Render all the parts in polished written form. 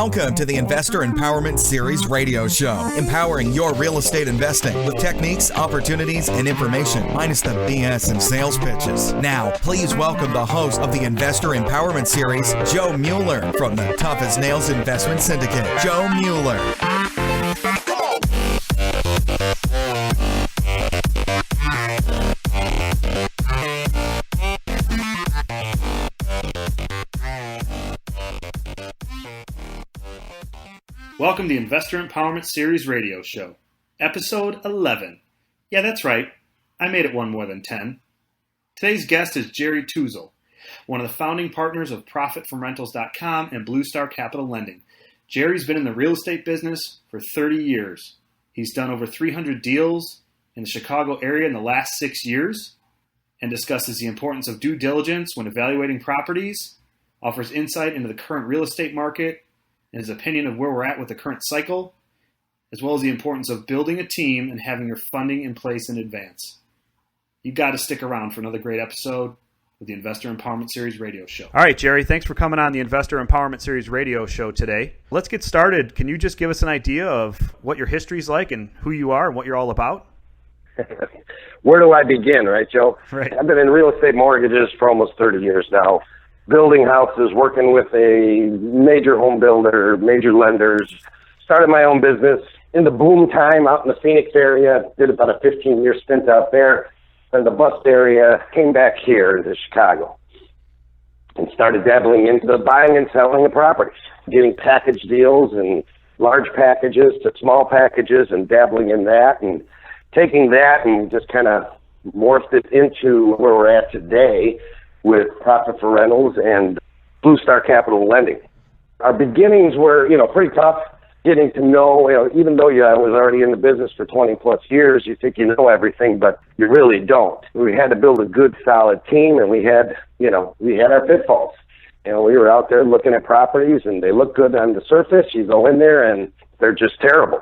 Welcome to the Investor Empowerment Series radio show, empowering your real estate investing with techniques, opportunities, and information, minus the BS and sales pitches. Now, please welcome the host of the Investor Empowerment Series, Joe Mueller, from the Tough as Nails Investment Syndicate, Joe Mueller. Welcome to the Investor Empowerment Series radio show, episode 11. Yeah, that's right. I made it one more than 10. Today's guest is Jerry Tuzil, one of the founding partners of ProfitFromRentals.com and Blue Star Capital Lending. Jerry's been in the real estate business for 30 years. He's done over 300 deals in the Chicago area in the last 6 years and discusses the importance of due diligence when evaluating properties, offers insight into the current real estate market, and his opinion of where we're at with the current cycle, as well as the importance of building a team and having your funding in place in advance. You've got to stick around for another great episode of the Investor Empowerment Series radio show. All right, Jerry, thanks for coming on the Investor Empowerment Series radio show today. Let's get started. Can you just give us an idea of what your history's like and who you are and what you're all about? Where do I begin, right, Joe? Right. I've been in real estate mortgages for almost 30 years now. Building houses, working with a major home builder, major lenders, started my own business in the boom time out in the Phoenix area, did about a 15-year stint out there, in the bust area, came back here to Chicago and started dabbling into the buying and selling of properties, getting package deals and large packages to small packages and dabbling in that and taking that and just kind of morphed it into where we're at today with Profit for Rentals and Blue Star Capital Lending. Our beginnings were, pretty tough, getting to know, even though I was already in the business for 20 plus years, you think you know everything, but you really don't. We had to build a good, solid team, and we had our pitfalls. We were out there looking at properties, and they look good on the surface. You go in there, and they're just terrible.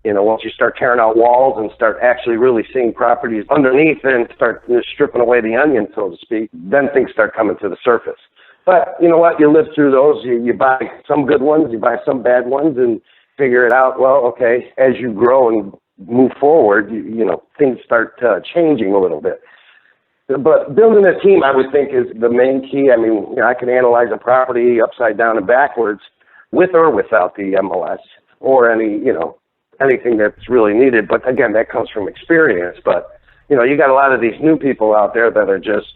Once you start tearing out walls and start actually really seeing properties underneath and start stripping away the onion, so to speak, then things start coming to the surface. But you know what? You live through those. You buy some good ones, you buy some bad ones, and figure it out. Well, okay, as you grow and move forward, things start changing a little bit. But building a team, I would think, is the main key. I can analyze a property upside down and backwards with or without the MLS or anything that's really needed. But again, that comes from experience. But, you got a lot of these new people out there that are just,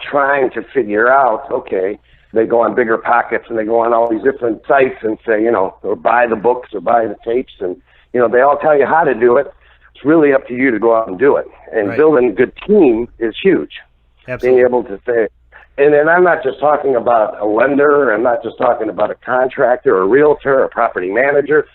trying to figure out, okay, they go on Bigger Pockets and they go on all these different sites and say, or buy the books or buy the tapes. And, they all tell you how to do it. It's really up to you to go out and do it. And right. Building a good team is huge. Absolutely. Being able to say, and then I'm not just talking about a lender. I'm not just talking about a contractor or a realtor or a property manager.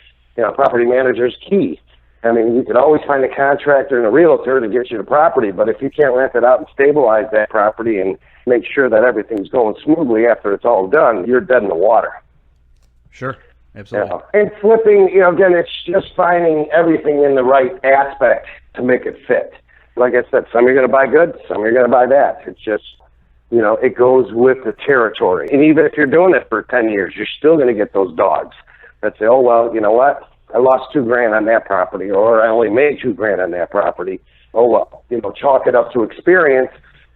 Property manager is key. You could always find a contractor and a realtor to get you the property, but if you can't rent it out and stabilize that property and make sure that everything's going smoothly after it's all done, you're dead in the water. Sure, absolutely. And flipping, again, it's just finding everything in the right aspect to make it fit. Like I said, some you're going to buy good, some you're going to buy bad. It's just, it goes with the territory. And even if you're doing it for 10 years, you're still going to get those dogs that say, oh, well, you know what? I lost $2,000 on that property, or I only made $2,000 on that property. Oh, well, chalk it up to experience,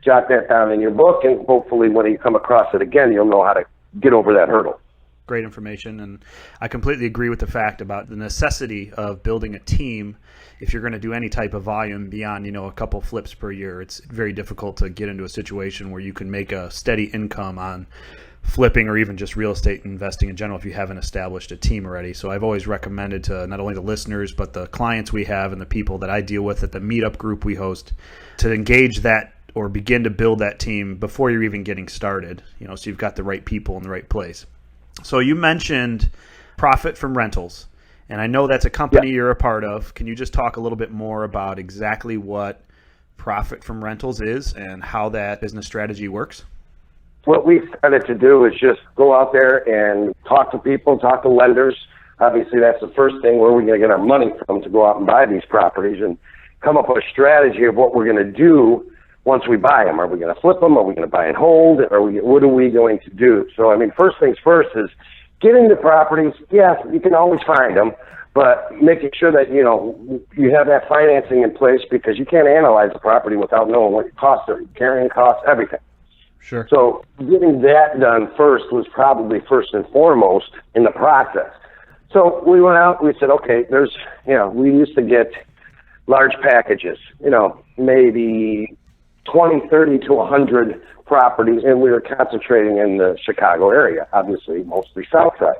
jot that down in your book, and hopefully when you come across it again, you'll know how to get over that hurdle. Great information, and I completely agree with the fact about the necessity of building a team if you're going to do any type of volume beyond, a couple flips per year. It's very difficult to get into a situation where you can make a steady income on flipping or even just real estate investing in general if you haven't established a team already. So I've always recommended to not only the listeners but the clients we have and the people that I deal with at the meetup group we host to engage that or begin to build that team before you're even getting started, so you've got the right people in the right place. So you mentioned Profit from Rentals, and I know that's a company you're a part of. Can you just talk a little bit more about exactly what Profit from Rentals is and how that business strategy works? What we started to do is just go out there and talk to people, talk to lenders. Obviously, that's the first thing. Where we're going to get our money from to go out and buy these properties, and come up with a strategy of what we're going to do once we buy them. Are we going to flip them? Are we going to buy and hold? What are we going to do? So, first things first is getting the properties, yeah, you can always find them, but making sure that, you have that financing in place, because you can't analyze the property without knowing what your costs are, carrying costs, everything. Sure. So getting that done first was probably first and foremost in the process. So we went out, we said, okay, we used to get large packages, maybe 20, 30 to 100 properties, and we were concentrating in the Chicago area, obviously mostly south side.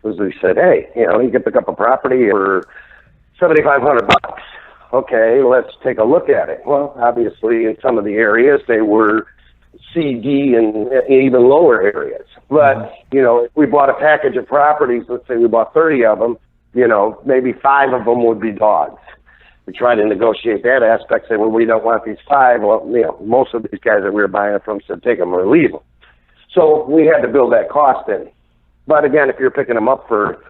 As we said, hey, you can pick up a property for $7,500. Okay, let's take a look at it. Well, obviously in some of the areas they were C, D, and even lower areas. But, if we bought a package of properties, let's say we bought 30 of them, maybe 5 of them would be dogs. We tried to negotiate that aspect, say, well, we don't want these 5. Well, most of these guys that we were buying from said, take them or leave them. So we had to build that cost in. But again, if you're picking them up for,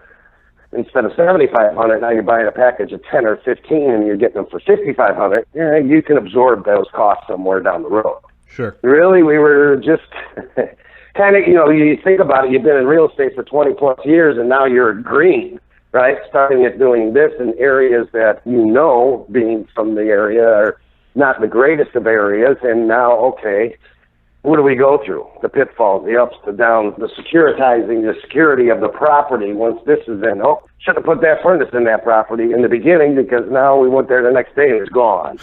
instead of $7,500, now you're buying a package of 10 or 15 and you're getting them for $5,500, you can absorb those costs somewhere down the road. Sure. Really, we were just kind of, you think about it, you've been in real estate for 20 plus years and now you're green, right? Starting at doing this in areas that being from the area, are not the greatest of areas. And now, okay, what do we go through? The pitfalls, the ups, the downs, the securitizing, the security of the property. Once this is in, should have put that furnace in that property in the beginning, because now we went there the next day and it's gone,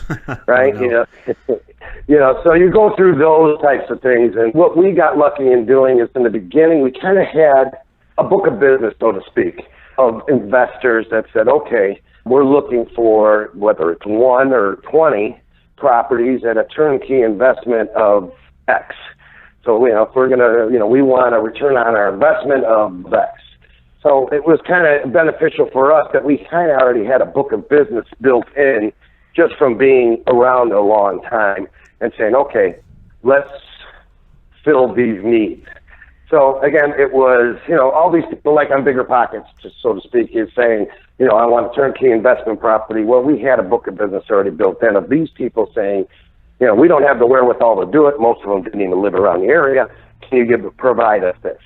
right? So you go through those types of things. And what we got lucky in doing is in the beginning, we kind of had a book of business, so to speak, of investors that said, okay, we're looking for, whether it's 1 or 20 properties at a turnkey investment of X. So, if we're going to, we want a return on our investment of X. So it was kind of beneficial for us that we kind of already had a book of business built in, just from being around a long time and saying, okay, let's fill these needs. So again, it was, all these people, like on Bigger Pockets, just so to speak, is saying, I want a turnkey investment property. Well, we had a book of business already built in of these people saying, we don't have the wherewithal to do it. Most of them didn't even live around the area. Can you provide us this?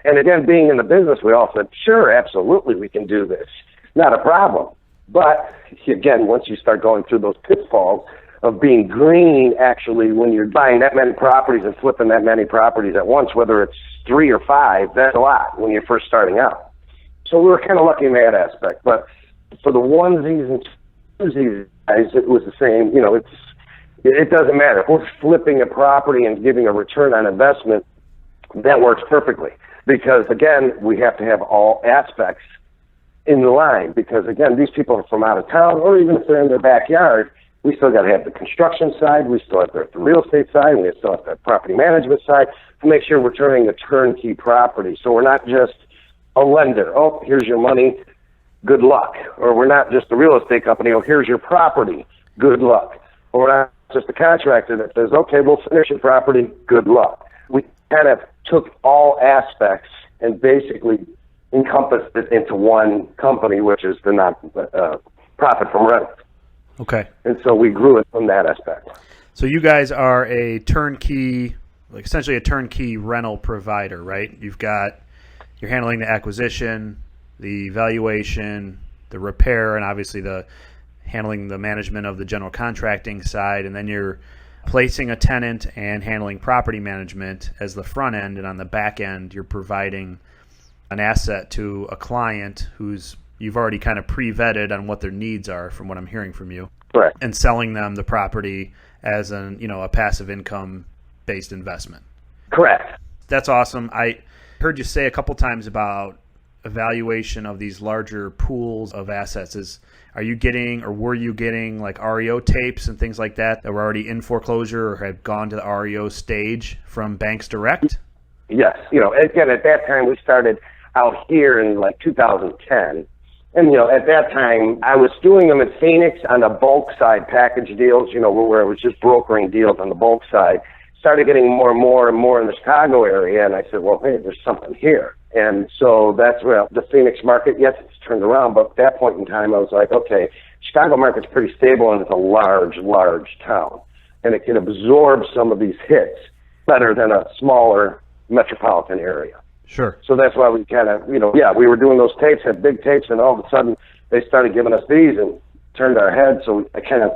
And again, being in the business, we all said, sure, absolutely, we can do this. Not a problem. But again, once you start going through those pitfalls of being green, actually, when you're buying that many properties and flipping that many properties at once, whether it's 3 or 5, that's a lot when you're first starting out. So we were kind of lucky in that aspect. But for the onesies and twosies guys, it was the same. It doesn't matter. If we're flipping a property and giving a return on investment, that works perfectly. Because, again, we have to have all aspects in the line. Because, again, these people are from out of town, or even if they're in their backyard, we still got to have the construction side, we still have the real estate side, we still have the property management side to make sure we're turning a turnkey property. So we're not just a lender. Oh, here's your money, good luck. Or we're not just a real estate company. Oh, here's your property, good luck. Or we're not just a contractor that says, okay, we'll finish your property, good luck. We kind of took all aspects and basically encompassed it into one company, which is the profit from rent. Okay. And so we grew it from that aspect. So you guys are a turnkey, essentially a turnkey rental provider, right? You're handling the acquisition, the valuation, the repair, and obviously handling the management of the general contracting side, and then you're placing a tenant and handling property management as the front end, and on the back end you're providing an asset to a client who's you've already kind of pre-vetted on what their needs are from what I'm hearing from you. Correct. And selling them the property as a passive income based investment. Correct. That's awesome. I heard you say a couple times about evaluation of these larger pools of assets. Are you getting, or were you getting, like REO tapes and things like that were already in foreclosure or had gone to the REO stage from banks direct? Yes. Again, at that time we started out here in like 2010. And, at that time, I was doing them in Phoenix on the bulk side package deals, where it was just brokering deals on the bulk side. Started getting more and more in the Chicago area, and I said, well, hey, there's something here. And so that's where the Phoenix market, yes, it's turned around, but at that point in time, I was like, okay, Chicago market's pretty stable, and it's a large, large town. And it can absorb some of these hits better than a smaller metropolitan area. Sure. So that's why we kind of, we were doing those tapes, had big tapes, and all of a sudden they started giving us these and turned our heads. So I kind of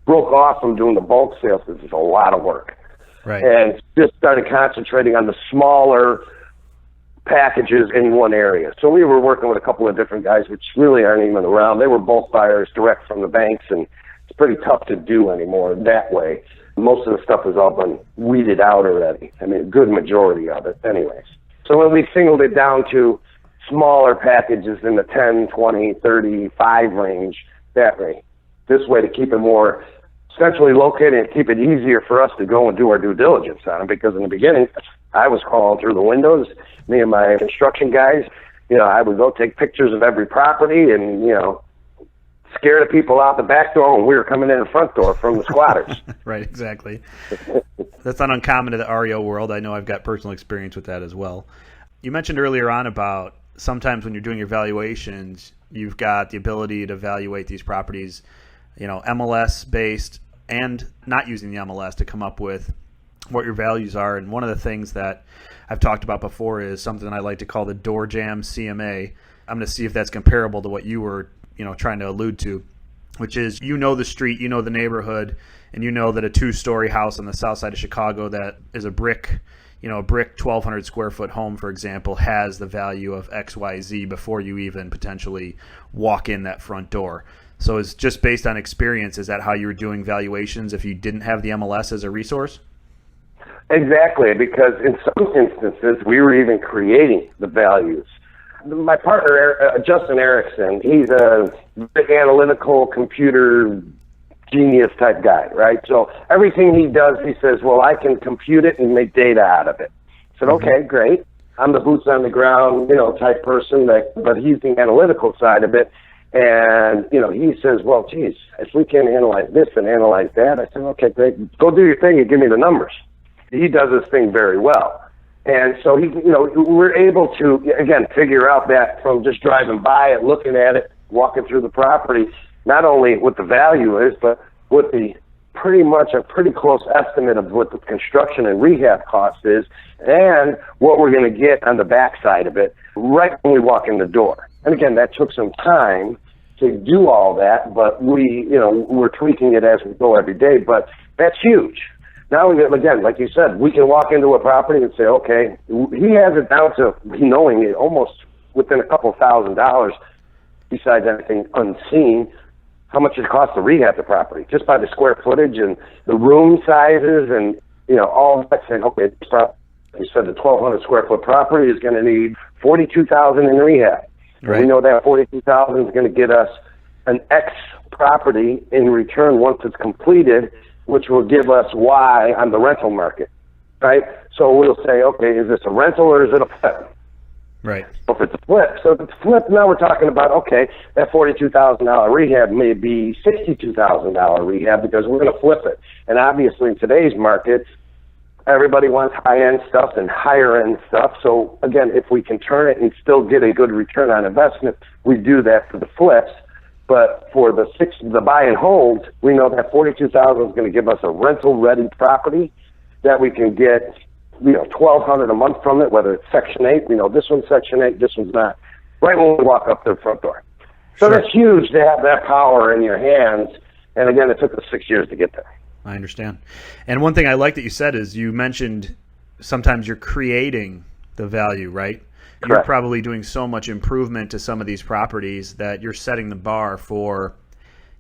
broke off from doing the bulk sales because it's a lot of work. Right. And just started concentrating on the smaller packages in one area. So we were working with a couple of different guys, which really aren't even around. They were bulk buyers direct from the banks, and it's pretty tough to do anymore that way. Most of the stuff has all been weeded out already. I mean, a good majority of it anyways. So when we singled it down to smaller packages in the 10, 20, 35 range, that way, this way to keep it more centrally located and keep it easier for us to go and do our due diligence on it, because in the beginning, I was crawling through the windows, me and my construction guys, I would go take pictures of every property and, scare the people out the back door when we were coming in the front door from the squatters. Right, exactly. That's not uncommon to the REO world. I know I've got personal experience with that as well. You mentioned earlier on about sometimes when you're doing your valuations, you've got the ability to evaluate these properties, MLS-based and not using the MLS to come up with what your values are. And one of the things that I've talked about before is something I like to call the door jam CMA. I'm going to see if that's comparable to what you were trying to allude to, which is the street, the neighborhood, and that a 2-story house on the south side of Chicago that is a brick 1,200 square foot home, for example, has the value of XYZ before you even potentially walk in that front door. So it's just based on experience. Is that how you were doing valuations if you didn't have the MLS as a resource? Exactly, because in some instances, we were even creating the values. My partner, Justin Erickson, he's a big analytical computer genius type guy, right? So everything he does, he says, well, I can compute it and make data out of it. I said, okay, great. I'm the boots on the ground, type person, but he's the analytical side of it. And, he says, well, geez, if we can analyze this and analyze that, I said, okay, great. Go do your thing and give me the numbers. He does this thing very well. And so we're able to, again, figure out that from just driving by it, looking at it, walking through the property, not only what the value is, but what the pretty much a pretty close estimate of what the construction and rehab cost is, and what we're going to get on the backside of it right when we walk in the door. And again, that took some time to do all that, but we're tweaking it as we go every day. But that's huge. Now, again, like you said, we can walk into a property and say, okay, he has it down to knowing it almost within a couple $1,000, besides anything unseen, how much it costs to rehab the property, just by the square footage and the room sizes and, all that, saying, okay, you said the 1,200 square foot property is going to need $42,000 in rehab. Right. And we know that $42,000 is going to get us an X property in return once it's completed, which will give us Y on the rental market, right? So we'll say, okay, is this a rental or is it a flip? Right. So if it's a flip, now we're talking about, okay, that $42,000 rehab may be $62,000 rehab because we're going to flip it. And obviously in today's market, everybody wants high-end stuff and higher-end stuff. So again, if we can turn it and still get a good return on investment, we do that for the flips. But for the buy and hold, we know that $42,000 is going to give us a rental-ready property that we can get, $1,200 a month from it, whether it's Section 8. This one's Section 8, this one's not. Right when we walk up to the front door. So That's huge to have that power in your hands. And again, it took us 6 years to get there. I understand. And one thing I like that you said is you mentioned sometimes you're creating the value, right? Correct. You're probably doing so much improvement to some of these properties that you're setting the bar for,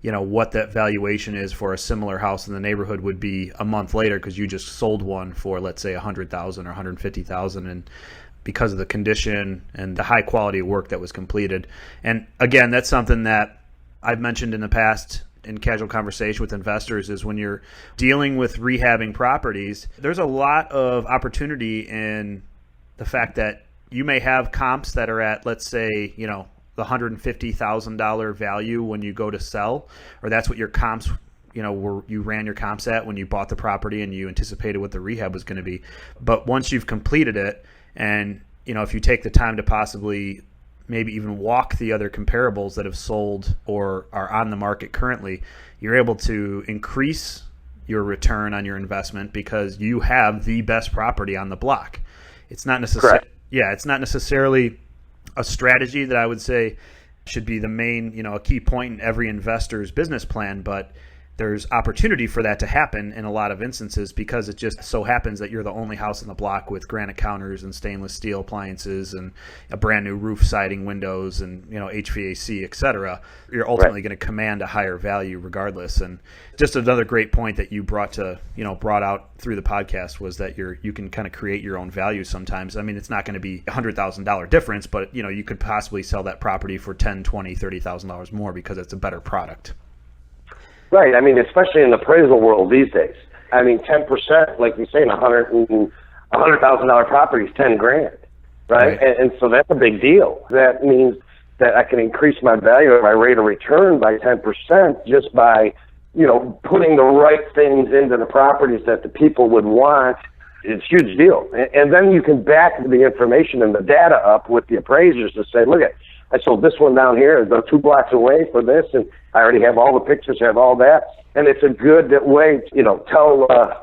what that valuation is for a similar house in the neighborhood would be a month later because you just sold one for, let's say, $100,000 or $150,000, and because of the condition and the high quality of work that was completed. And again, that's something that I've mentioned in the past in casual conversation with investors is when you're dealing with rehabbing properties, there's a lot of opportunity in the fact that you may have comps that are at, let's say, the $150,000 value when you go to sell, or that's what your comps, you ran your comps at when you bought the property and you anticipated what the rehab was going to be. But once you've completed it, and if you take the time to possibly maybe even walk the other comparables that have sold or are on the market currently, you're able to increase your return on your investment because you have the best property on the block. It's not necessarily Yeah, it's not necessarily a strategy that I would say should be the main, a key point in every investor's business plan, but there's opportunity for that to happen in a lot of instances because it just so happens that you're the only house in the block with granite counters and stainless steel appliances and a brand new roof siding, windows, and HVAC, et cetera. You're ultimately going to command a higher value regardless. And just another great point that you brought out through the podcast was that you can kind of create your own value sometimes. I mean, it's not going to be $100,000 difference, but you could possibly sell that property for $10,000, $20,000, $30,000 more because it's a better product. Right. I mean, especially in the appraisal world these days. I mean, 10%, like you say, in $100,000 property is $10,000, right? And so that's a big deal. That means that I can increase my value and my rate of return by 10% just by, putting the right things into the properties that the people would want. It's a huge deal. And then you can back the information and the data up with the appraisers to say, look, I sold this one down here, the 2 blocks away for this, and I already have all the pictures, have all that. And it's a good way to,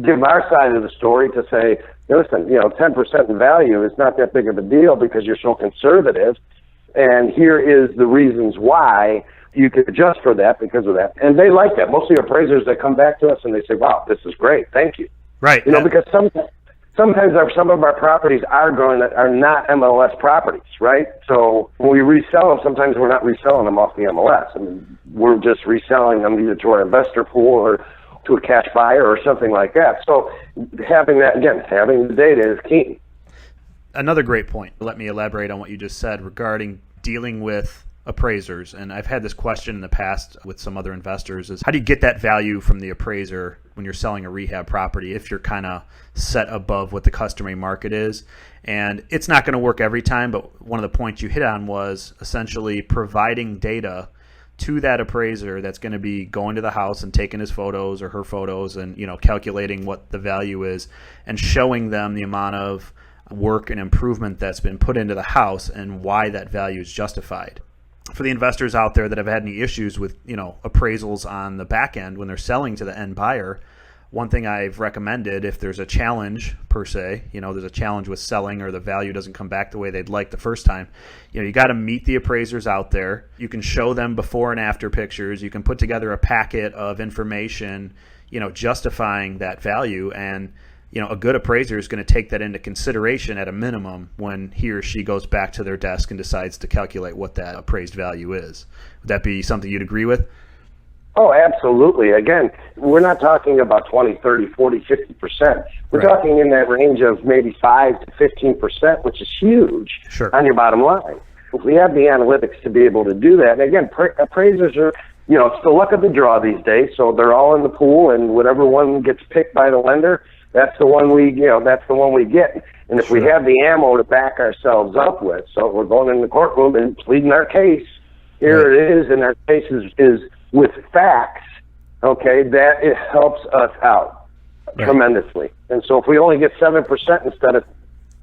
give our side of the story to say, listen, 10% in value is not that big of a deal because you're so conservative. And here is the reasons why you could adjust for that because of that. And they like that. Most of the appraisers that come back to us and they say, wow, this is great. Thank you. Right. Because sometimes some of our properties are not MLS properties, right? So when we resell them, sometimes we're not reselling them off the MLS. I mean, we're just reselling them either to our investor pool or to a cash buyer or something like that. So having the data is key. Another great point. Let me elaborate on what you just said regarding dealing with appraisers. And I've had this question in the past with some other investors is how do you get that value from the appraiser when you're selling a rehab property if you're kind of set above what the customary market is? And it's not going to work every time, but one of the points you hit on was essentially providing data to that appraiser that's going to be going to the house and taking his photos or her photos and calculating what the value is and showing them the amount of work and improvement that's been put into the house and why that value is justified. For the investors out there that have had any issues with, appraisals on the back end when they're selling to the end buyer, one thing I've recommended, if there's a challenge per se, there's a challenge with selling or the value doesn't come back the way they'd like the first time, you got to meet the appraisers out there. You can show them before and after pictures. You can put together a packet of information, justifying that value. And a good appraiser is going to take that into consideration at a minimum when he or she goes back to their desk and decides to calculate what that appraised value is. Would that be something you'd agree with? Oh, absolutely. Again, we're not talking about 20, 30, 40, 50%. We're talking in that range of maybe 5 to 15%, which is huge on your bottom line. If we have the analytics to be able to do that, and again, appraisers are, it's the luck of the draw these days, so they're all in the pool, and whatever one gets picked by the lender, that's the one we get. And if we have the ammo to back ourselves up with, so we're going in the courtroom and pleading our case, here it is, and our case is with facts, okay, that it helps us out tremendously. And so if we only get 7% instead of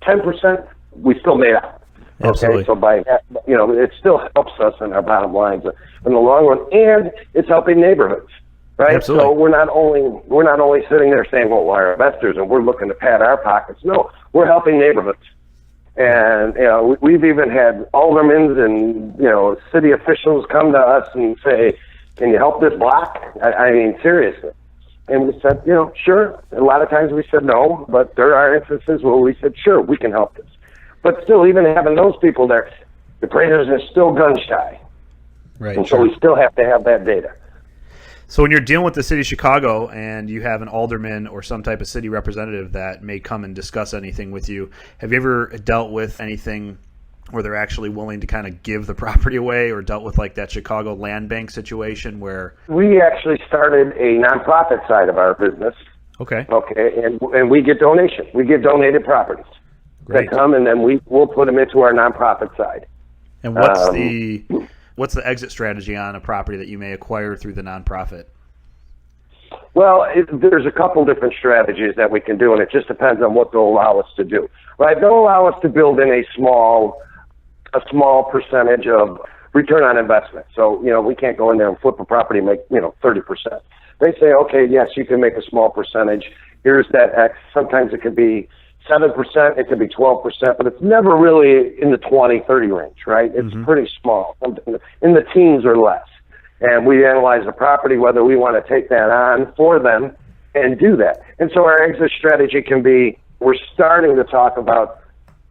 10%, we still made out. Absolutely. Okay, so by it still helps us in our bottom lines in the long run, and it's helping neighborhoods. Right. Absolutely. So we're not only sitting there saying, well, we're investors and we're looking to pad our pockets. No, we're helping neighborhoods. And we've even had aldermen and city officials come to us and say, can you help this block? I mean, seriously. And we said, sure. A lot of times we said no, but there are instances where we said, sure, we can help this. But still, even having those people there, the appraisers are still gun shy. Right. And so we still have to have that data. So when you're dealing with the city of Chicago and you have an alderman or some type of city representative that may come and discuss anything with you, have you ever dealt with anything where they're actually willing to kind of give the property away, or dealt with like that Chicago land bank situation where... We actually started a nonprofit side of our business. Okay. Okay, and we get donations. We get donated properties. Great. That come, and then we'll put them into our nonprofit side. And what's the exit strategy on a property that you may acquire through the nonprofit? Well, there's a couple different strategies that we can do, and it just depends on what they'll allow us to do. Right? They'll allow us to build in a small percentage of return on investment. So, we can't go in there and flip a property and make, 30%. They say, okay, yes, you can make a small percentage. Here's that X. Sometimes it could be 7%, it could be 12%, but it's never really in the 20-30 range, right? It's pretty small, in the teens or less. And we analyze the property, whether we want to take that on for them and do that. And so our exit strategy can be, we're starting to talk about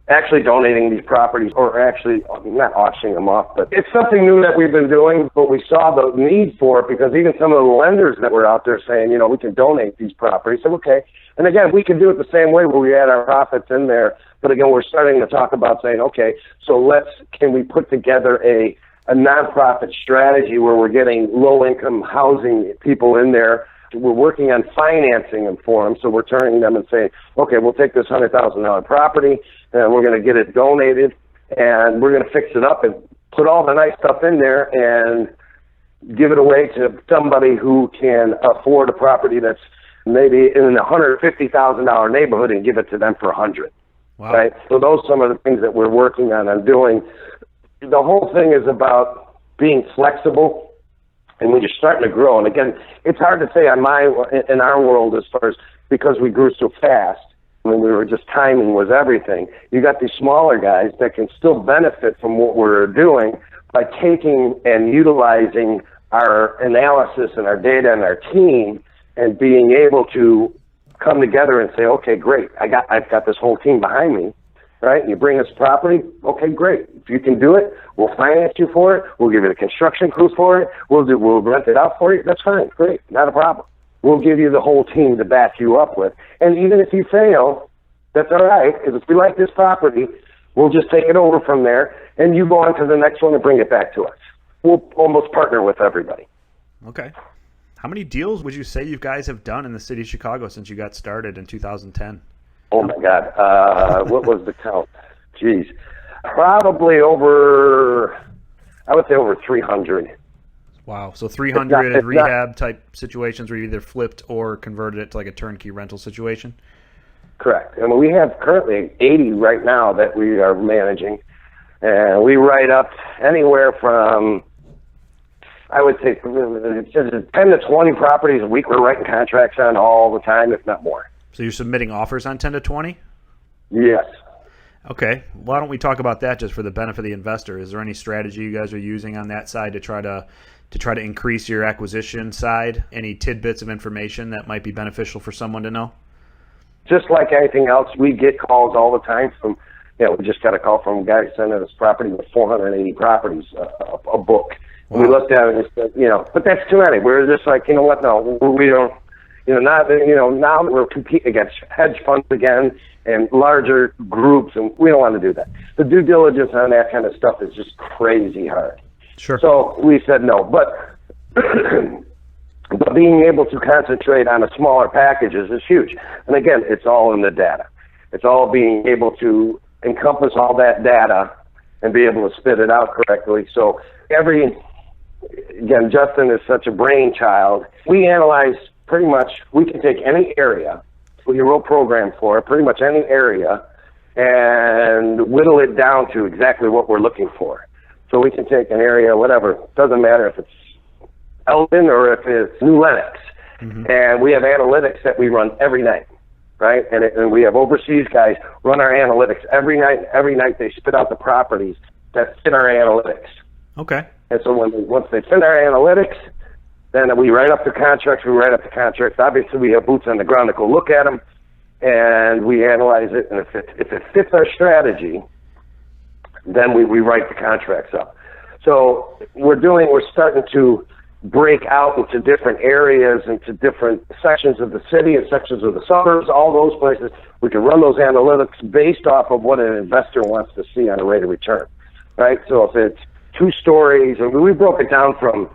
actually donating these properties, or actually not auctioning them off, but it's something new that we've been doing, but we saw the need for it because even some of the lenders that were out there saying, we can donate these properties. So, okay. And again, we can do it the same way where we add our profits in there. But again, we're starting to talk about saying, okay, so can we put together a nonprofit strategy where we're getting low-income housing people in there. We're working on financing them for them, so we're turning them and saying, okay, we'll take this $100,000 property, and we're going to get it donated, and we're going to fix it up and put all the nice stuff in there and give it away to somebody who can afford a property that's maybe in a $150,000 neighborhood and give it to them for $100,000. Wow. Right? So those are some of the things that we're working on doing. The whole thing is about being flexible. And when you're starting to grow, and again, it's hard to say in our world as far as because we grew so fast, when we were just timing was everything. You got these smaller guys that can still benefit from what we're doing by taking and utilizing our analysis and our data and our team and being able to come together and say, okay, great, I've got this whole team behind me. Right? You bring us property, okay, great. If you can do it, we'll finance you for it. We'll give you the construction crew for it. We'll rent it out for you. That's fine, great, not a problem. We'll give you the whole team to back you up with. And even if you fail, that's all right, because if we like this property, we'll just take it over from there, and you go on to the next one and bring it back to us. We'll almost partner with everybody. Okay. How many deals would you say you guys have done in the city of Chicago since you got started in 2010? Oh, my God. What was the count? Jeez. Probably I would say over 300. Wow. So 300 rehab-type situations where you either flipped or converted it to like a turnkey rental situation? Correct. And we have currently 80 right now that we are managing. And we write up anywhere from, I would say, 10 to 20 properties a week we're writing contracts on all the time, if not more. So you're submitting offers on 10 to 20? Yes. Okay. Why don't we talk about that just for the benefit of the investor? Is there any strategy you guys are using on that side to try to increase your acquisition side? Any tidbits of information that might be beneficial for someone to know? Just like anything else, we get calls all the time from, we just got a call from a guy sending us property with 480 properties, a book. Wow. We looked at it and said, but that's too many. We're just like, you know what? No, we don't. Now we're competing against hedge funds again and larger groups, and we don't want to do that. The due diligence on that kind of stuff is just crazy hard. Sure. So we said no, but being able to concentrate on a smaller packages is huge. And again, it's all in the data. It's all being able to encompass all that data and be able to spit it out correctly. So again, Justin is such a brainchild. We analyze pretty much, we can take any area, we can roll program for it, pretty much any area, and whittle it down to exactly what we're looking for. So we can take an area, whatever, doesn't matter if it's Elton or if it's New Lenox, and we have analytics that we run every night, right? And we have overseas guys run our analytics every night. Every night they spit out the properties that fit our analytics. Okay. And so once they fit our analytics, then we write up the contracts. Obviously, we have boots on the ground to go look at them, and we analyze it. And if it fits our strategy, then we write the contracts up. So we're starting to break out into different areas, into different sections of the city and sections of the suburbs, all those places. We can run those analytics based off of what an investor wants to see on a rate of return, right? So if it's 2 stories, and we broke it down from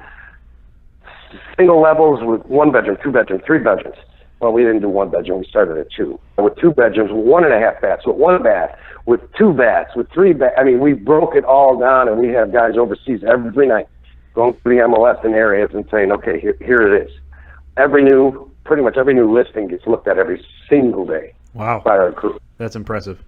single levels with 1 bedroom, 2 bedroom, 3 bedrooms. Well, we didn't do 1 bedroom. We started at 2. And with 2 bedrooms, with 1.5 baths, with 1 bath, with 2 baths, with 3 baths. I mean, we broke it all down, and we have guys overseas every night going through the MLS in areas and saying, okay, here it is. Pretty much every new listing gets looked at every single day. Wow. By our crew. That's impressive.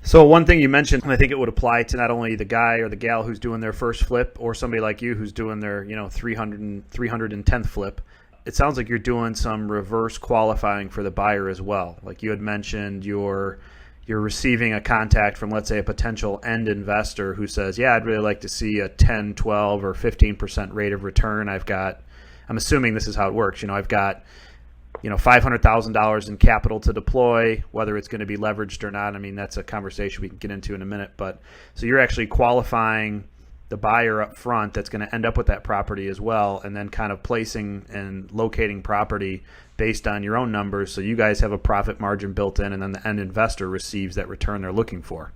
So one thing you mentioned, and I think it would apply to not only the guy or the gal who's doing their first flip or somebody like you who's doing their 310th flip. it sounds like you're doing some reverse qualifying for the buyer as well. Like you had mentioned, you're receiving a contact from, let's say, a potential end investor who says, yeah, I'd really like to see a 10, 12, or 15% rate of return. I'm assuming this is how it works. I've got, $500,000 in capital to deploy, whether it's going to be leveraged or not. I mean, that's a conversation we can get into in a minute. But so you're actually qualifying the buyer up front that's going to end up with that property as well, and then kind of placing and locating property based on your own numbers, so you guys have a profit margin built in, and then the end investor receives that return they're looking for.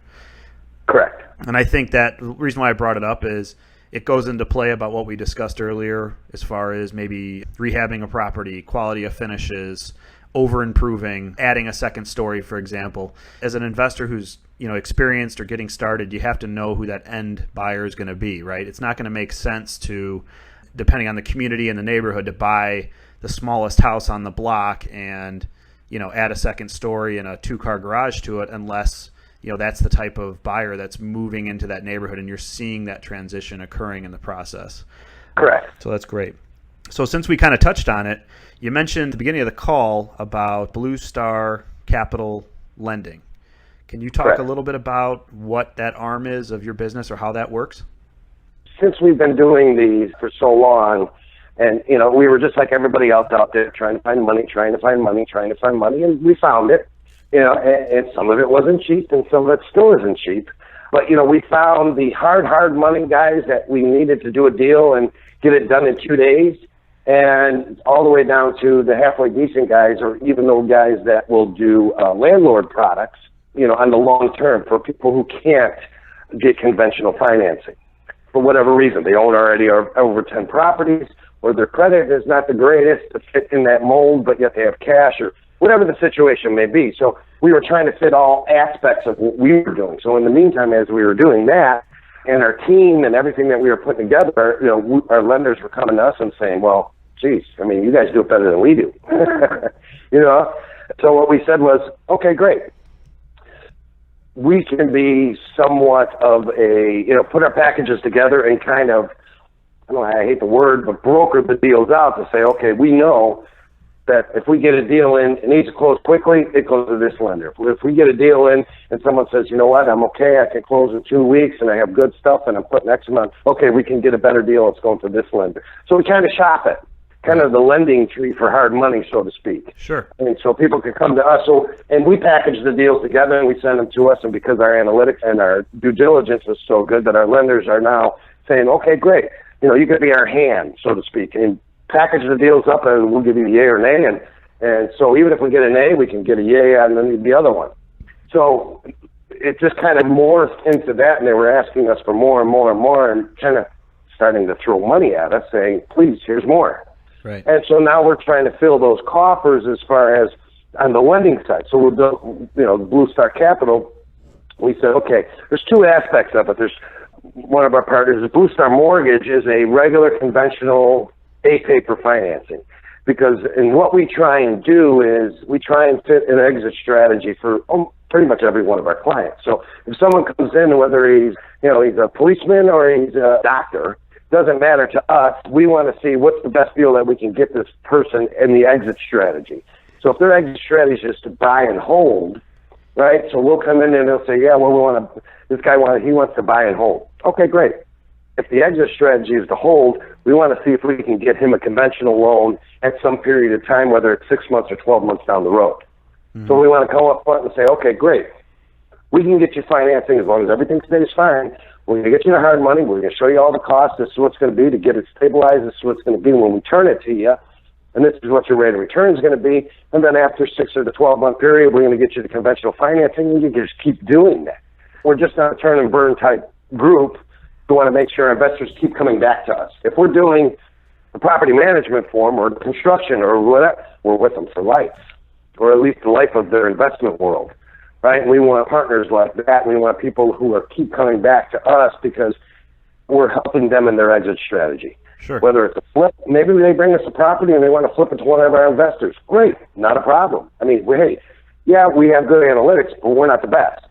Correct. And I think that the reason why I brought it up is it goes into play about what we discussed earlier as far as maybe rehabbing a property, quality of finishes, over-improving, adding a second story, for example. As an investor who's experienced or getting started, you have to know who that end buyer is going to be, right? It's not going to make sense to, depending on the community and the neighborhood, to buy the smallest house on the block and add a second story and a 2-car garage to it, unless that's the type of buyer that's moving into that neighborhood and you're seeing that transition occurring in the process. Correct. So that's great. So since we kind of touched on it, you mentioned at the beginning of the call about Blue Star Capital Lending. Can you talk Correct. a little bit about what that arm is of your business or how that works? Since we've been doing these for so long, and we were just like everybody else out there trying to find money, and we found it. And some of it wasn't cheap, and some of it still isn't cheap. But we found the hard money guys that we needed to do a deal and get it done in 2 days, and all the way down to the halfway decent guys, or even those guys that will do landlord products, on the long term for people who can't get conventional financing for whatever reason. They own already over 10 properties, or their credit is not the greatest to fit in that mold, but yet they have cash, or whatever the situation may be. So we were trying to fit all aspects of what we were doing. So in the meantime, as we were doing that, and our team and everything that we were putting together, our lenders were coming to us and saying, well, geez, you guys do it better than we do. So what we said was, okay, great. We can be somewhat of a, put our packages together and kind of, I hate the word, but broker the deals out to say, okay, we know that if we get a deal in, it needs to close quickly, it goes to this lender. If we get a deal in and someone says, you know what, I'm okay, I can close in 2 weeks and I have good stuff and I'm putting X amount, okay, we can get a better deal, it's going to this lender. So we kind of shop it, kind of the lending tree for hard money, so to speak. Sure. And so people can come to us. And we package the deals together and we send them to us, and because our analytics and our due diligence is so good that our lenders are now saying, okay, great, you could be our hand, so to speak, and package the deals up and we'll give you a yay or nay. And so even if we get an A, we can get a yay on the other one. So it just kind of morphed into that, and they were asking us for more and more and more, and kind of starting to throw money at us, saying, please, here's more. Right. And so now we're trying to fill those coffers as far as on the lending side. So we've done, Blue Star Capital, we said, okay, there's two aspects of it. There's one of our partners, Blue Star Mortgage, is a regular conventional paper financing, because in what we try and do is we try and fit an exit strategy for pretty much every one of our clients. So if someone comes in, whether he's a policeman or he's a doctor, doesn't matter to us. We want to see what's the best deal that we can get this person in the exit strategy. So if their exit strategy is to buy and hold, right? So we'll come in and they'll say, yeah, well, he wants to buy and hold. Okay, great. If the exit strategy is to hold, we want to see if we can get him a conventional loan at some period of time, whether it's 6 months or 12 months down the road. Mm-hmm. So we want to come up front and say, okay, great. We can get you financing as long as everything stays fine. We're going to get you the hard money. We're going to show you all the costs. This is what it's going to be to get it stabilized. This is what it's going to be when we turn it to you. And this is what your rate of return is going to be. And then after 6 or the 12-month period, we're going to get you the conventional financing, and you can just keep doing that. We're just not a turn and burn type group. We want to make sure investors keep coming back to us. If we're doing the property management form or the construction or whatever, we're with them for life, or at least the life of their investment world, right? And we want partners like that. We want people who keep coming back to us because we're helping them in their exit strategy. Sure. Whether it's a flip, maybe they bring us a property and they want to flip it to one of our investors. Great, not a problem. I mean, we have good analytics, but we're not the best.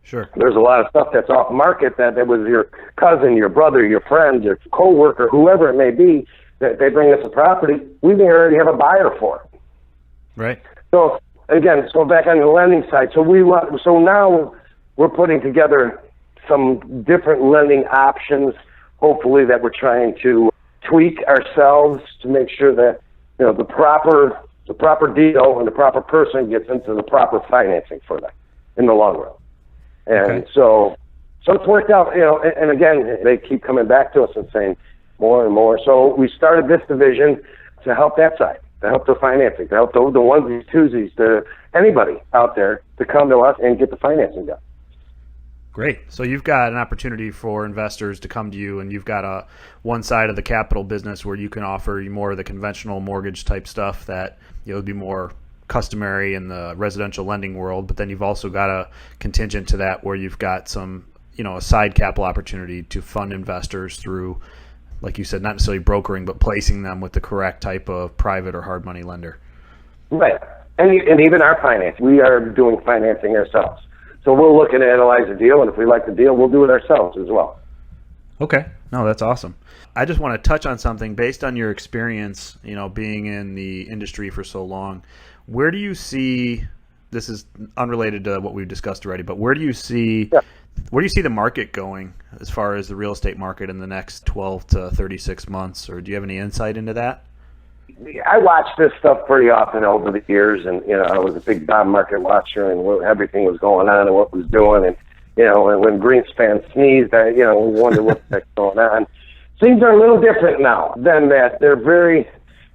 Sure. There's a lot of stuff that's off market that was your cousin, your brother, your friend, your coworker, whoever it may be, They bring us a property, we may already have a buyer for it. Right. So again, let's go back on the lending side. So now we're putting together some different lending options, hopefully that we're trying to tweak ourselves to make sure that the proper deal and the proper person gets into the proper financing for them in the long run. And so it's worked out, and again, they keep coming back to us and saying more and more. So we started this division to help that side, to help the financing, to help the onesies, twosies, to anybody out there to come to us and get the financing done. Great. So you've got an opportunity for investors to come to you, and you've got one side of the capital business where you can offer more of the conventional mortgage type stuff that would be more customary in the residential lending world. But then you've also got a contingent to that where you've got some, a side capital opportunity to fund investors through, like you said, not necessarily brokering, but placing them with the correct type of private or hard money lender. Right. And even our finance, we are doing financing ourselves. So we'll look and analyze the deal, and if we like the deal, we'll do it ourselves as well. Okay. No, that's awesome. I just want to touch on something based on your experience, being in the industry for so long. Where do you see, this is unrelated to what we've discussed already, but where do you see the market going as far as the real estate market in the next 12 to 36 months? Or do you have any insight into that? I watched this stuff pretty often over the years, and I was a big bond market watcher, and everything was going on and what was doing, and and when Greenspan sneezed, I wonder what's going on. Things are a little different now than that. They're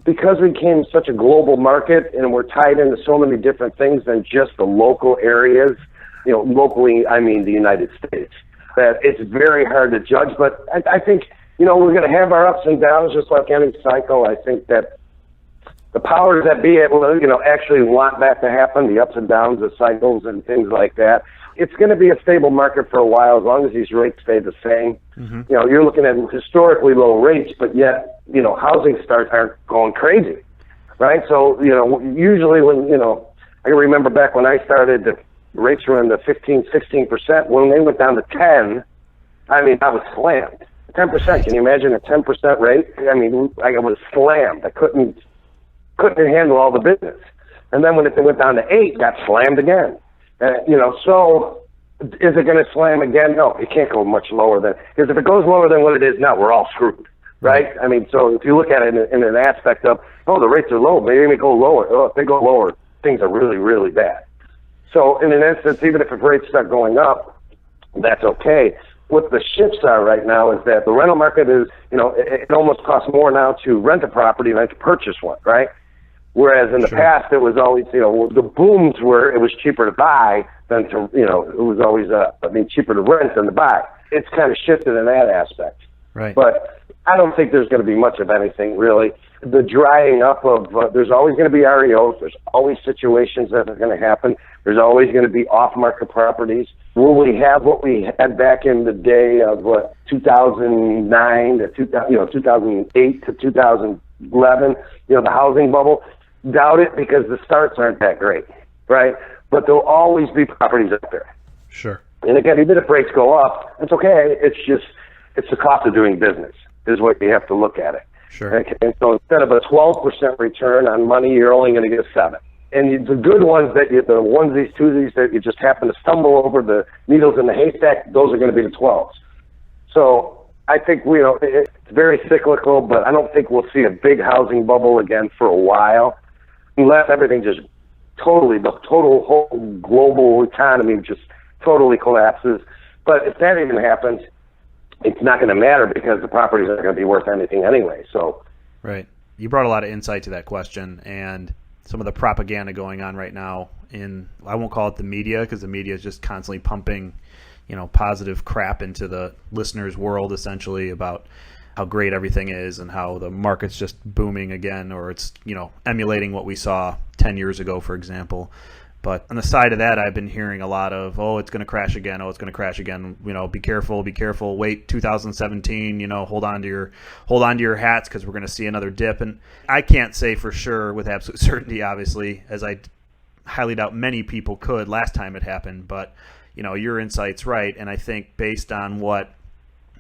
because we became such a global market, and we're tied into so many different things than just the local areas. Locally, I mean the United States. That it's very hard to judge, but I think we're going to have our ups and downs just like any cycle. I think that the powers that be able to, actually want that to happen, the ups and downs, the cycles and things like that. It's going to be a stable market for a while as long as these rates stay the same. Mm-hmm. You're looking at historically low rates, but yet, housing starts aren't going crazy, right? So, usually when, I can remember back when I started, the rates were in the 15, 16%. When they went down to 10, I was slammed. 10%, can you imagine a 10% rate? I was slammed. I couldn't handle all the business. And then when it went down to 8, got slammed again. So is it going to slam again? No, it can't go much lower than, because if it goes lower than what it is now, we're all screwed, right? So if you look at it in an aspect of, the rates are low, maybe they go lower. Oh, if they go lower, things are really, really bad. So in an instance, even if rates start going up, that's okay. What the shifts are right now is that the rental market is, it almost costs more now to rent a property than to purchase one, right? Whereas in the past, it was always, the booms were, it was cheaper to buy than to, it was always, cheaper to rent than to buy. It's kind of shifted in that aspect. Right. But I don't think there's going to be much of anything, really. The drying up of, there's always going to be REOs. There's always situations that are going to happen. There's always going to be off-market properties. Will we have what we had back in the day of 2009 to 2008 to 2011, the housing bubble? Doubt it, because the starts aren't that great, right? But there'll always be properties out there. Sure. And again, even if rates go up, it's okay. It's the cost of doing business is what you have to look at it. Sure. Okay? And so instead of a 12% return on money, you're only going to get a 7. And the good ones the onesies, twosies that you just happen to stumble over, the needles in the haystack, those are going to be the 12s. So I think it's very cyclical, but I don't think we'll see a big housing bubble again for a while, unless everything just the total whole global economy just totally collapses. But if that even happens, it's not going to matter because the properties aren't going to be worth anything anyway. So, right. You brought a lot of insight to that question, and some of the propaganda going on right now I won't call it the media, because the media is just constantly pumping, positive crap into the listener's world, essentially, about how great everything is and how the market's just booming again, or it's, emulating what we saw 10 years ago, for example. But on the side of that, I've been hearing a lot of, it's going to crash again. It's going to crash again. Be careful. Wait, 2017, hold on to your hats, because we're going to see another dip. And I can't say for sure with absolute certainty, obviously, as I highly doubt many people could last time it happened. But, your insight's right. And I think based on what,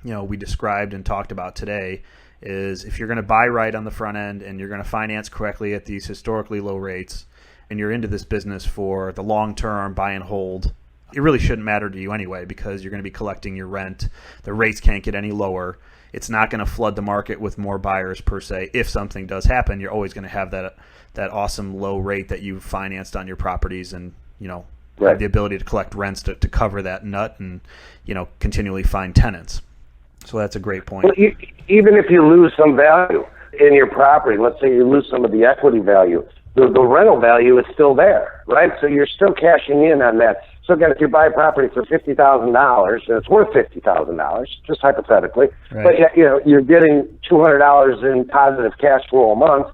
we described and talked about today, is if you're going to buy right on the front end and you're going to finance correctly at these historically low rates, and you're into this business for the long term, buy and hold, it really shouldn't matter to you anyway, because you're going to be collecting your rent. The rates can't get any lower. It's not going to flood the market with more buyers per se. If something does happen, you're always going to have that awesome low rate that you've financed on your properties, and have the ability to collect rents to cover that nut, and continually find tenants. So that's a great point. Well, even if you lose some value in your property, let's say you lose some of the equity value, the rental value is still there, right? So you're still cashing in on that. So again, if you buy a property for $50,000 and it's worth $50,000, just hypothetically, right. But you're getting $200 in positive cash flow a month.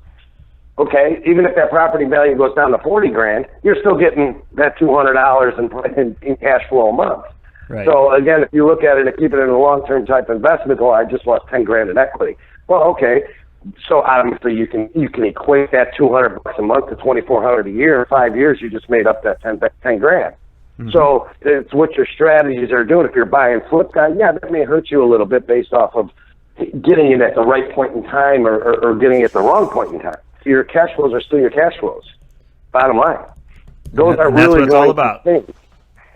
Okay, even if that property value goes down to $40,000, you're still getting that $200 in cash flow a month. Right. So again, if you look at it and keep it in a long-term type investment, I just lost $10,000 in equity. Well, okay. So obviously you can equate that $200 a month to $2,400 a year. In 5 years, you just made up that $10,000. Mm-hmm. So it's what your strategies are doing. If you're buying flip guys, that may hurt you a little bit based off of getting it at the right point in time or getting it at the wrong point in time. Your cash flows are still your cash flows. Bottom line, those are that's really what it's all about. Things.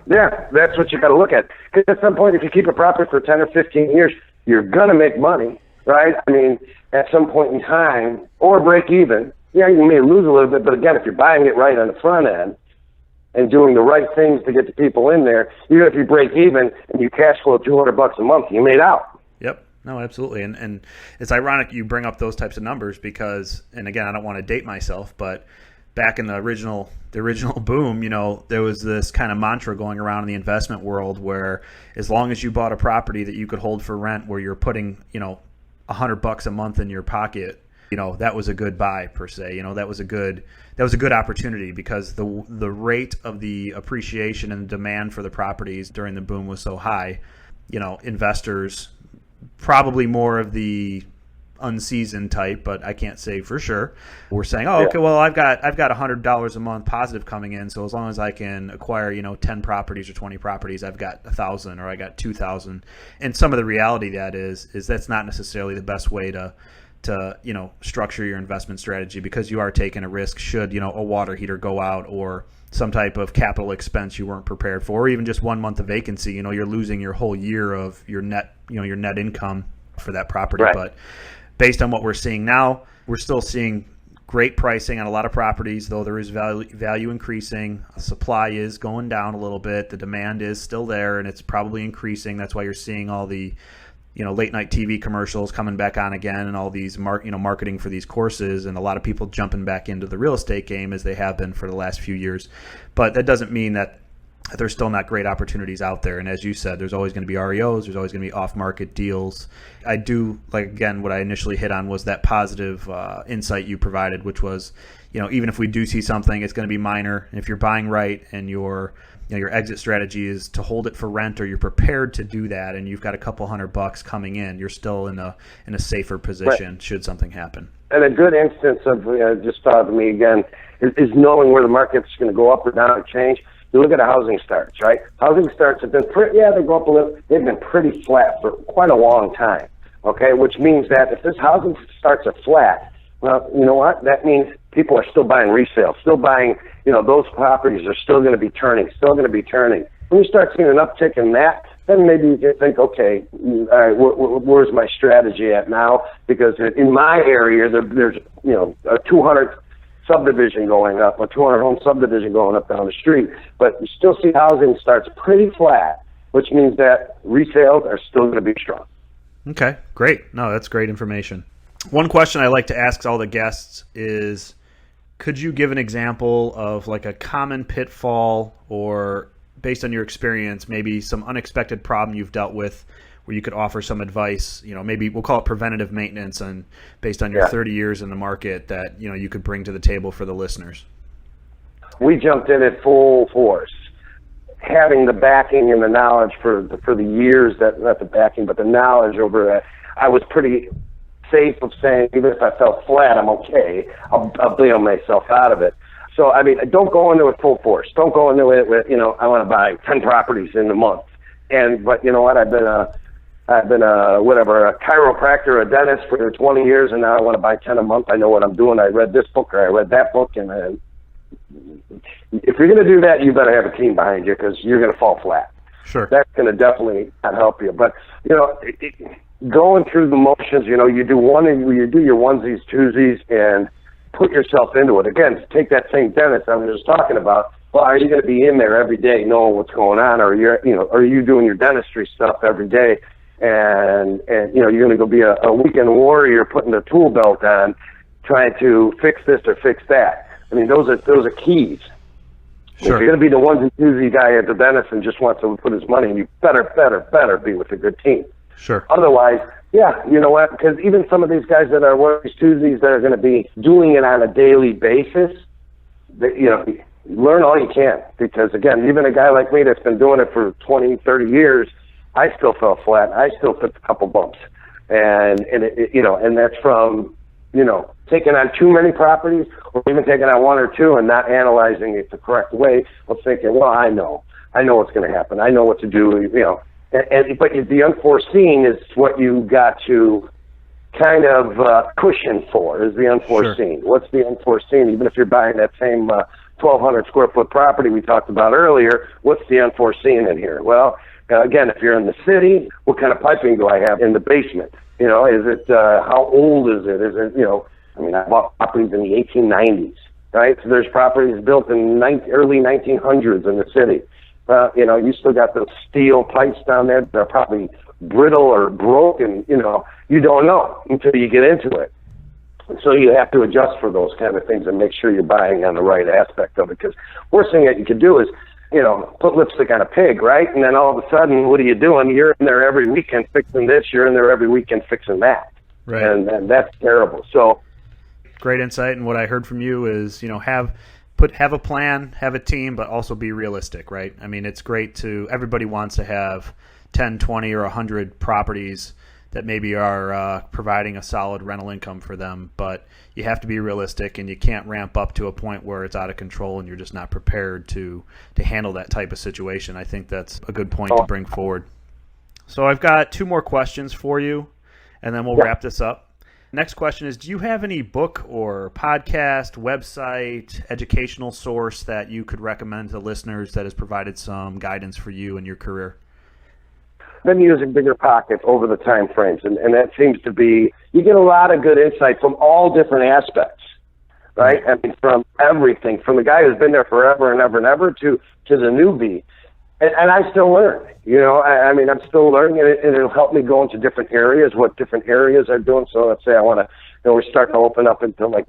Yeah, that's what you got to look at. Because at some point, if you keep a property for 10 or 15 years, you're gonna make money, right? I mean, at some point in time, or break even. Yeah, you may lose a little bit, but again, if you're buying it right on the front end and doing the right things to get the people in there, even if you break even and you cash flow $200 a month, you made out. Yep. No, absolutely. And it's ironic you bring up those types of numbers because, and again, I don't want to date myself, but back in the original boom, there was this kind of mantra going around in the investment world where as long as you bought a property that you could hold for rent where you're putting, $100 a month in your pocket, that was a good buy per se. That was a good opportunity because the rate of the appreciation and the demand for the properties during the boom was so high. Investors, probably more of the unseasoned type, but I can't say for sure. We're saying, okay, well, I've got $100 a month positive coming in, so as long as I can acquire 10 properties or 20 properties, I've got 1,000 or I got 2,000. And some of the reality that is that's not necessarily the best way to structure your investment strategy because you are taking a risk should a water heater go out or some type of capital expense you weren't prepared for, or even just 1 month of vacancy. You're losing your whole year of your net income for that property. Right. But based on what we're seeing now, we're still seeing great pricing on a lot of properties, though there is value increasing. Supply is going down a little bit. The demand is still there, and it's probably increasing. That's why you're seeing all the late night TV commercials coming back on again, and all these marketing for these courses, and a lot of people jumping back into the real estate game as they have been for the last few years. But that doesn't mean that there's still not great opportunities out there. And as you said, there's always going to be REOs. There's always going to be off-market deals. I do, again, what I initially hit on was that positive insight you provided, which was, even if we do see something, it's going to be minor. And if you're buying right and your exit strategy is to hold it for rent, or you're prepared to do that, and you've got a couple $100 coming in, you're still in a safer position right. should something happen. And a good instance of just thought of me again is knowing where the market's going to go up or down or change. You look at the housing starts, right? Housing starts have been they go up a little. They've been pretty flat for quite a long time, okay? Which means that if this housing starts are flat, well, you know what? That means people are still buying resale, still buying, those properties are still going to be turning. When you start seeing an uptick in that, then maybe you can think, okay, all right, where's my strategy at now? Because in my area, there's a 200 subdivision going up, a 200 home subdivision going up down the street, but you still see housing starts pretty flat, which means that resales are still going to be strong. Okay, great. No, that's great information. One question I like to ask all the guests is, could you give an example of like a common pitfall, or based on your experience, maybe some unexpected problem you've dealt with where you could offer some advice, maybe we'll call it preventative maintenance, and based on your 30 years in the market that, you could bring to the table for the listeners? We jumped in at full force, having the backing and the knowledge for the years, not the backing, but the knowledge over that. I was pretty safe of saying, even if I fell flat, I'm okay. I'll bail myself out of it. So, don't go into it full force. Don't go into it with, I want to buy 10 properties in a month. But you know what? I've been I've been a chiropractor, a dentist for 20 years, and now I want to buy 10 a month. I know what I'm doing. I read this book or I read that book, and if you're going to do that, you better have a team behind you because you're going to fall flat. Sure. That's going to definitely not help you. But, going through the motions, you do your onesies, twosies, and put yourself into it. Again, take that same dentist I was just talking about. Well, are you going to be in there every day knowing what's going on, or are you doing your dentistry stuff every day? And you're going to go be a weekend warrior putting the tool belt on, trying to fix this or fix that. I mean, those are keys. Sure. If you're going to be the onesie twosie guy at the dentist and just wants to put his money in, you better be with a good team. Sure. Otherwise, yeah, you know what? Because even some of these guys that are onesies twosies that are going to be doing it on a daily basis, learn all you can. Because again, even a guy like me that's been doing it for 20, 30 years, I still fell flat. I still took a couple bumps, and that's from taking on too many properties, or even taking on one or two and not analyzing it the correct way. Or thinking, well, I know what's going to happen. I know what to do. But the unforeseen is what you got to kind of cushion for. Is the unforeseen? Sure. What's the unforeseen? Even if you're buying that same 1,200 square foot property we talked about earlier, what's the unforeseen in here? Well. Again, if you're in the city, what kind of piping do I have in the basement? Is it, how old is it? Is it, I bought properties in the 1890s, right? So there's properties built in early 1900s in the city. You still got those steel pipes down there that are probably brittle or broken. You don't know until you get into it. So you have to adjust for those kind of things and make sure you're buying on the right aspect of it. Because worst thing that you could do is, put lipstick on a pig, right? And then all of a sudden, what are you doing? You're in there every weekend fixing this. You're in there every weekend fixing that. Right. And that's terrible. So, great insight. And what I heard from you is, have a plan, have a team, but also be realistic, right? I mean, it's great everybody wants to have 10, 20, or 100 properties that maybe are providing a solid rental income for them, but you have to be realistic, and you can't ramp up to a point where it's out of control and you're just not prepared to handle that type of situation. I think that's a good point to bring forward. So I've got 2 more questions for you, and then we'll wrap this up. Next question is, do you have any book or podcast, website, educational source that you could recommend to listeners that has provided some guidance for you in your career? Been using Bigger Pockets over the time frames, and that seems to be, you get a lot of good insight from all different aspects, right? I mean, from everything, from the guy who's been there forever and ever and ever to the newbie. And I still learn, I'm still learning, and it'll help me go into different areas, what different areas are doing. So let's say I want to, we're starting to open up into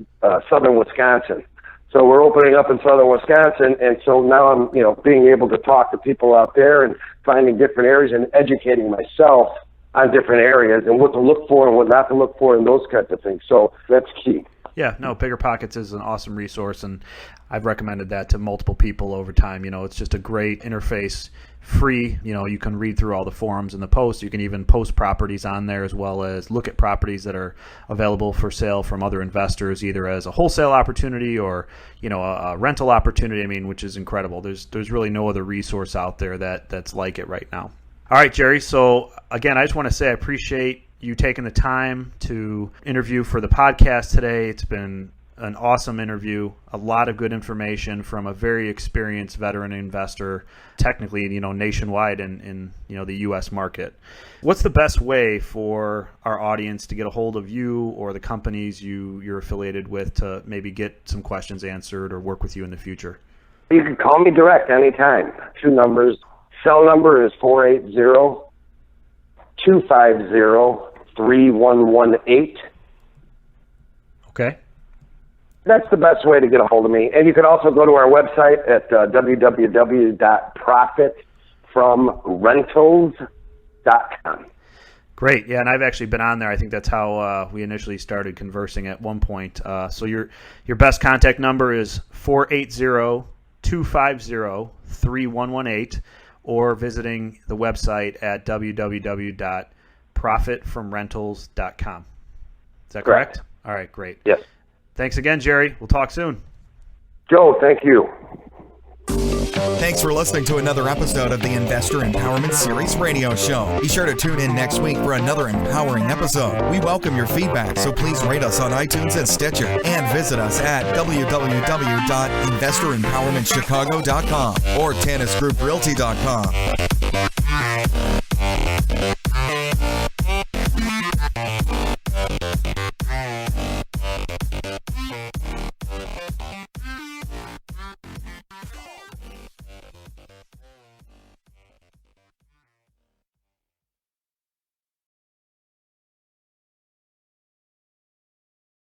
southern Wisconsin. So we're opening up in southern Wisconsin, and so now I'm, being able to talk to people out there and finding different areas and educating myself on different areas and what to look for and what not to look for and those kinds of things. So that's key. Yeah, no, Bigger Pockets is an awesome resource, and I've recommended that to multiple people over time. It's just a great interface, free. You can read through all the forums and the posts. You can even post properties on there, as well as look at properties that are available for sale from other investors, either as a wholesale opportunity or a rental opportunity. Which is incredible. There's really no other resource out there that's like it right now. All right, Jerry. So again, I just want to say I appreciate you taking the time to interview for the podcast today. It's been an awesome interview, a lot of good information from a very experienced veteran investor, technically, nationwide in the U.S. market. What's the best way for our audience to get a hold of you or the companies you're affiliated with to maybe get some questions answered or work with you in the future? You can call me direct anytime. 2 numbers. Cell number is 480-250-3118. Okay. That's the best way to get a hold of me. And you can also go to our website at www.profitfromrentals.com. Great. Yeah, and I've actually been on there. I think that's how we initially started conversing at one point. So your best contact number is 480-250-3118, or visiting the website at www.profitfromrentals.com. Is that correct? All right, great. Yes. Thanks again, Jerry. We'll talk soon. Joe, thank you. Thanks for listening to another episode of the Investor Empowerment Series radio show. Be sure to tune in next week for another empowering episode. We welcome your feedback, so please rate us on iTunes and Stitcher, and visit us at www.investorempowermentchicago.com or tennisgrouprealty.com.